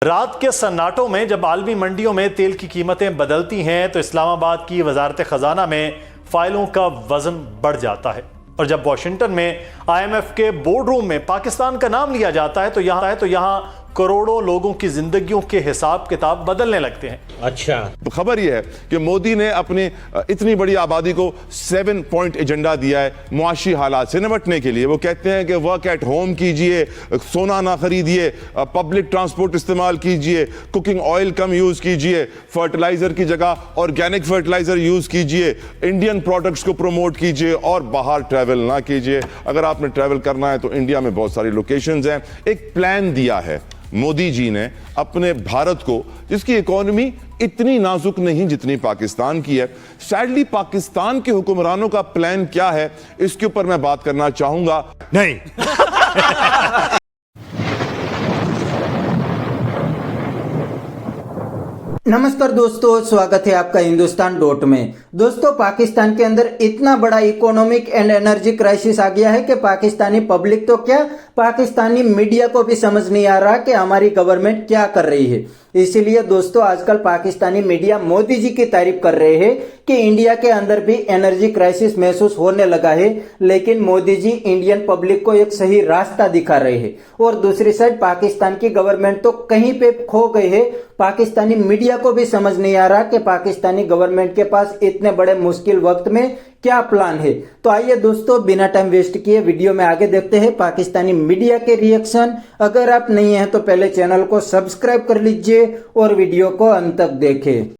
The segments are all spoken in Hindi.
रात के सन्नाटों में जब आलमी मंडियों में तेल की कीमतें बदलती हैं तो इस्लामाबाद की वजारत खजाना में फाइलों का वजन बढ़ जाता है। और जब वॉशिंगटन में IMF के बोर्ड रूम में पाकिस्तान का नाम लिया जाता है तो यहाँ करोड़ों लोगों की जिंदगियों के हिसाब किताब बदलने लगते हैं। अच्छा, तो खबर यह है कि मोदी ने अपनी इतनी बड़ी आबादी को 7 पॉइंट एजेंडा दिया है मुआशी हालात से निपटने के लिए। वो कहते हैं कि वर्क एट होम कीजिए, सोना ना खरीदिए, पब्लिक ट्रांसपोर्ट इस्तेमाल कीजिए, कुकिंग ऑयल कम यूज कीजिए, फर्टिलाइजर की जगह ऑर्गेनिक फर्टिलाइजर यूज कीजिए, इंडियन प्रोडक्ट्स को प्रमोट कीजिए और बाहर ट्रैवल ना कीजिए। अगर आपने ट्रैवल करना है तो इंडिया में बहुत सारी लोकेशंस हैं। एक प्लान दिया है मोदी जी ने अपने भारत को, जिसकी इकोनॉमी इतनी नाजुक नहीं जितनी पाकिस्तान की है। सैडली पाकिस्तान के हुक्मरानों का प्लान क्या है, इसके ऊपर मैं बात करना चाहूंगा। नहीं नमस्कार दोस्तों, स्वागत है आपका हिंदुस्तान डॉट में। दोस्तों, पाकिस्तान के अंदर इतना बड़ा इकोनॉमिक एंड एनर्जी क्राइसिस आ गया है कि पाकिस्तानी पब्लिक तो क्या, पाकिस्तानी मीडिया को भी समझ नहीं आ रहा कि हमारी गवर्नमेंट क्या कर रही है। इसीलिए दोस्तों, आजकल पाकिस्तानी मीडिया मोदी जी की तारीफ कर रहे हैं कि इंडिया के अंदर भी एनर्जी क्राइसिस महसूस होने लगा है, लेकिन मोदी जी इंडियन पब्लिक को एक सही रास्ता दिखा रहे हैं। और दूसरी साइड पाकिस्तान की गवर्नमेंट तो कहीं पे खो गई है। पाकिस्तानी मीडिया को भी समझ नहीं आ रहा कि पाकिस्तानी गवर्नमेंट के पास इतने बड़े मुश्किल वक्त में क्या प्लान है। तो आइए दोस्तों, बिना टाइम वेस्ट किए वीडियो में आगे देखते हैं पाकिस्तानी मीडिया के रिएक्शन। अगर आप नहीं हैं तो पहले चैनल को सब्सक्राइब कर लीजिए और वीडियो को अंत तक देखें।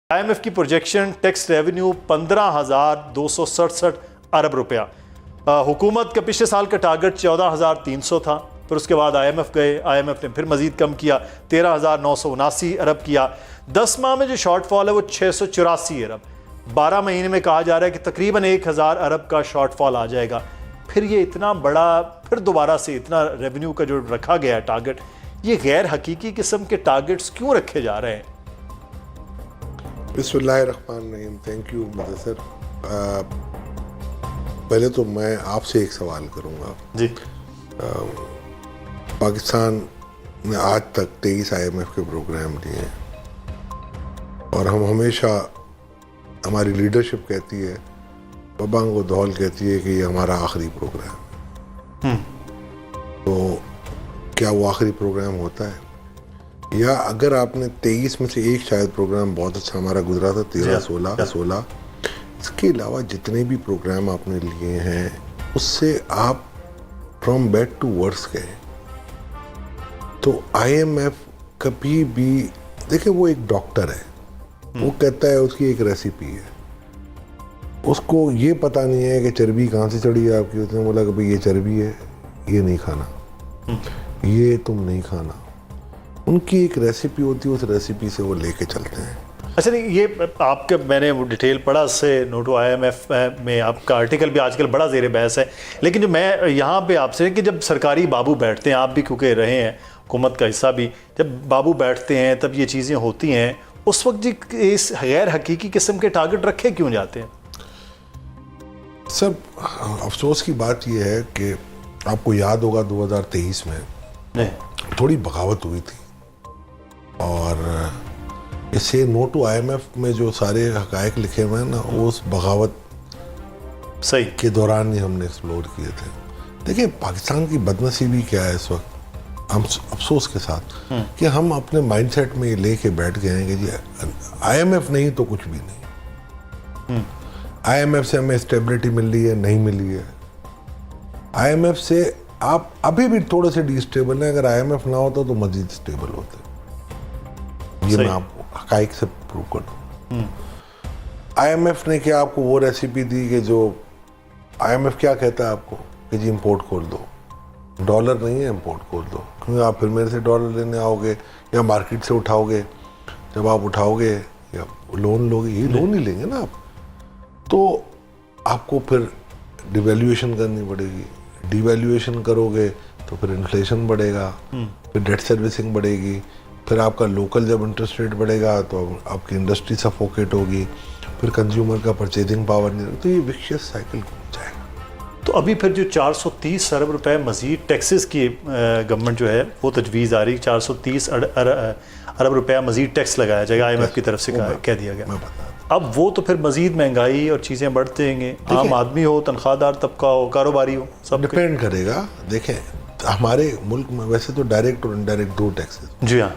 IMF की प्रोजेक्शन टैक्स रेवेन्यू 15,267 अरब रुपया। हुकूमत का पिछले साल का टारगेट 14,300 था। फिर उसके बाद IMF गए, IMF ने फिर मजीद कम किया, 13,979 अरब किया। 10 माह में जो शॉर्टफॉल है वो 684 अरब। 12 महीने में कहा जा रहा है कि तकरीबन 1,000 अरब का शॉर्टफॉल आ जाएगा। फिर ये इतना बड़ा, फिर दोबारा से इतना रेवेन्यू का जो रखा गया है टारगेट, ये गैर हकीकी किस्म के टारगेट्स क्यों रखे जा रहे हैं? बिस्मिल्लाहिर्रहमानिर्रहीम। Thank you Mudassir. पहले तो मैं आपसे एक सवाल करूंगा जी। पाकिस्तान ने आज तक 23 IMF के प्रोग्राम लिए हैं और हम हमेशा, हमारी लीडरशिप कहती है, बबांगो दौल कहती है कि ये हमारा आखिरी प्रोग्राम है। तो क्या वो आखिरी प्रोग्राम होता है, या अगर आपने 23 में से एक शायद प्रोग्राम बहुत अच्छा हमारा गुजरा था 13, 16, इसके अलावा जितने भी प्रोग्राम आपने लिए हैं उससे आप फ्रॉम बैड टू वर्स गए। तो IMF कभी भी, देखिए वो एक डॉक्टर है, वो कहता है उसकी एक रेसिपी है, उसको ये पता नहीं है कि चर्बी कहाँ से चढ़ी है आपकी, उसने बोला कि भाई ये चर्बी है, ये नहीं खाना, ये तुम नहीं खाना। उनकी एक रेसिपी होती है, उस रेसिपी से वो लेके चलते हैं। अच्छा नहीं, ये आपके मैंने वो डिटेल पढ़ा से नोटो IMF में आपका आर्टिकल भी आजकल बड़ा ज़ेर बहस है, लेकिन जो मैं यहाँ पे आपसे कि जब सरकारी बाबू बैठते हैं, आप भी क्योंकि रहे हैं हुकूमत का हिस्सा भी, जब बाबू बैठते हैं तब ये चीज़ें होती हैं, उस वक्त जी इस गैर हकीकी किस्म के टारगेट रखे क्यों जाते हैं? सब अफसोस की बात यह है कि आपको याद होगा 2023 में थोड़ी बगावत हुई थी, और इससे नोटो IMF में जो सारे हकायक लिखे हुए हैं ना, उस बगावत सही के दौरान ही हमने एक्सप्लोर किए थे। देखिए पाकिस्तान की बदनसीबी क्या है इस वक्त, हम अफसोस के साथ कि हम अपने माइंडसेट में ये लेके बैठ गए हैं कि जी IMF नहीं तो कुछ भी नहीं। IMF से हमें स्टेबिलिटी मिल रही है, नहीं मिली है। IMF से आप अभी भी थोड़े से डिस्टेबल हैं, अगर IMF ना होता तो मजीद स्टेबल होते। ये मैं आपको हकाइक से प्रूव कर दूं। IMF ने क्या आपको वो रेसिपी दी कि जो IMF क्या कहता है आपको कि जी इंपोर्ट खोल दो, डॉलर नहीं है इंपोर्ट खोल दो, क्योंकि आप फिर मेरे से डॉलर लेने आओगे या मार्केट से उठाओगे, जब आप उठाओगे या लोन लोगे, ये लोन ही लेंगे ना आप, तो आपको फिर डिवैल्यूएशन करनी पड़ेगी, डिवैल्यूएशन करोगे तो फिर इन्फ्लेशन बढ़ेगा, फिर डेट सर्विसिंग बढ़ेगी, फिर आपका लोकल जब इंटरेस्ट रेट बढ़ेगा तो आपकी इंडस्ट्री सफोकेट होगी, फिर कंज्यूमर का परचेजिंग पावर नहीं, तो ये विशियस साइकिल घूम जाएगा। तो अभी फिर जो 430 अरब रुपए मजीद टैक्सेस की गवर्नमेंट जो है वो तजवीज़ आ रही, 430 अरब रुपया मजीद टैक्स लगाया जाएगा, IMF की तरफ से कह दिया गया। अब वो तो फिर मजीद महंगाई और चीज़ें बढ़ते रहेंगे, आम आदमी हो, तनख्वाहदार तबका हो, कारोबारी हो, सब डिपेंड करेगा। देखें हमारे मुल्क में वैसे तो डायरेक्ट और इनडायरेक्ट दो टैक्सेस, जी हाँ,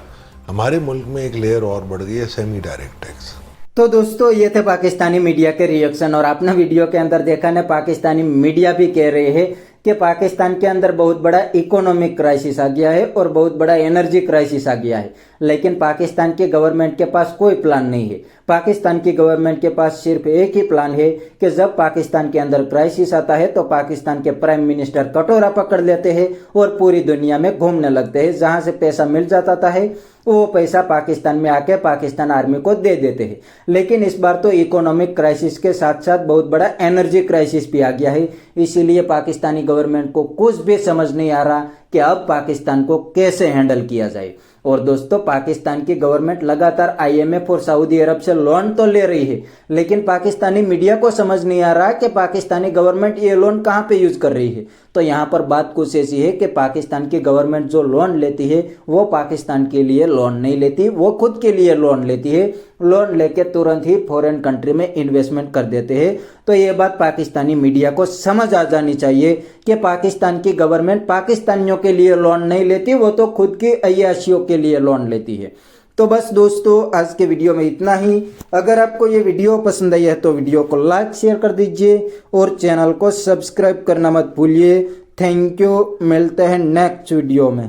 हमारे मुल्क में एक लेयर और बढ़ गई है, सेमी डायरेक्ट टैक्स। तो दोस्तों ये थे पाकिस्तानी मीडिया के रिएक्शन, और आपने वीडियो के अंदर देखा ना, पाकिस्तानी मीडिया भी कह रहे हैं कि पाकिस्तान के अंदर बहुत बड़ा इकोनॉमिक क्राइसिस आ गया है और बहुत बड़ा एनर्जी क्राइसिस आ गया है, लेकिन पाकिस्तान की गवर्नमेंट के पास कोई प्लान नहीं है। पाकिस्तान की गवर्नमेंट के पास सिर्फ एक ही प्लान है कि जब पाकिस्तान के अंदर क्राइसिस आता है तो पाकिस्तान के प्राइम मिनिस्टर कटोरा पकड़ लेते हैं और पूरी दुनिया में घूमने लगते हैं, जहां से पैसा मिल जाता है वो पैसा पाकिस्तान में आके पाकिस्तान आर्मी को दे देते हैं। लेकिन इस बार तो इकोनॉमिक क्राइसिस के साथ साथ बहुत बड़ा एनर्जी क्राइसिस भी आ गया है, इसीलिए पाकिस्तानी गवर्नमेंट को कुछ भी समझ नहीं आ रहा कि अब पाकिस्तान को कैसे हैंडल किया जाए। और दोस्तों पाकिस्तान की गवर्नमेंट लगातार IMF और सऊदी अरब से लोन तो ले रही है, लेकिन पाकिस्तानी मीडिया को समझ नहीं आ रहा कि पाकिस्तानी गवर्नमेंट ये लोन कहां पे यूज कर रही है। तो यहाँ पर बात कुछ ऐसी है कि पाकिस्तान की गवर्नमेंट जो लोन लेती है वो पाकिस्तान के लिए लोन नहीं लेती, वो खुद के लिए लोन लेती है, लोन लेके तुरंत ही फॉरेन कंट्री में इन्वेस्टमेंट कर देते हैं। तो ये बात पाकिस्तानी मीडिया को समझ आ जानी चाहिए कि पाकिस्तान की गवर्नमेंट पाकिस्तानियों के लिए लोन नहीं लेती, वो तो खुद की अय्याशियों के लिए लोन लेती है। तो बस दोस्तों आज के वीडियो में इतना ही। अगर आपको ये वीडियो पसंद आई है तो वीडियो को लाइक शेयर कर दीजिए और चैनल को सब्सक्राइब करना मत भूलिए। थैंक यू, मिलते हैं नेक्स्ट वीडियो में।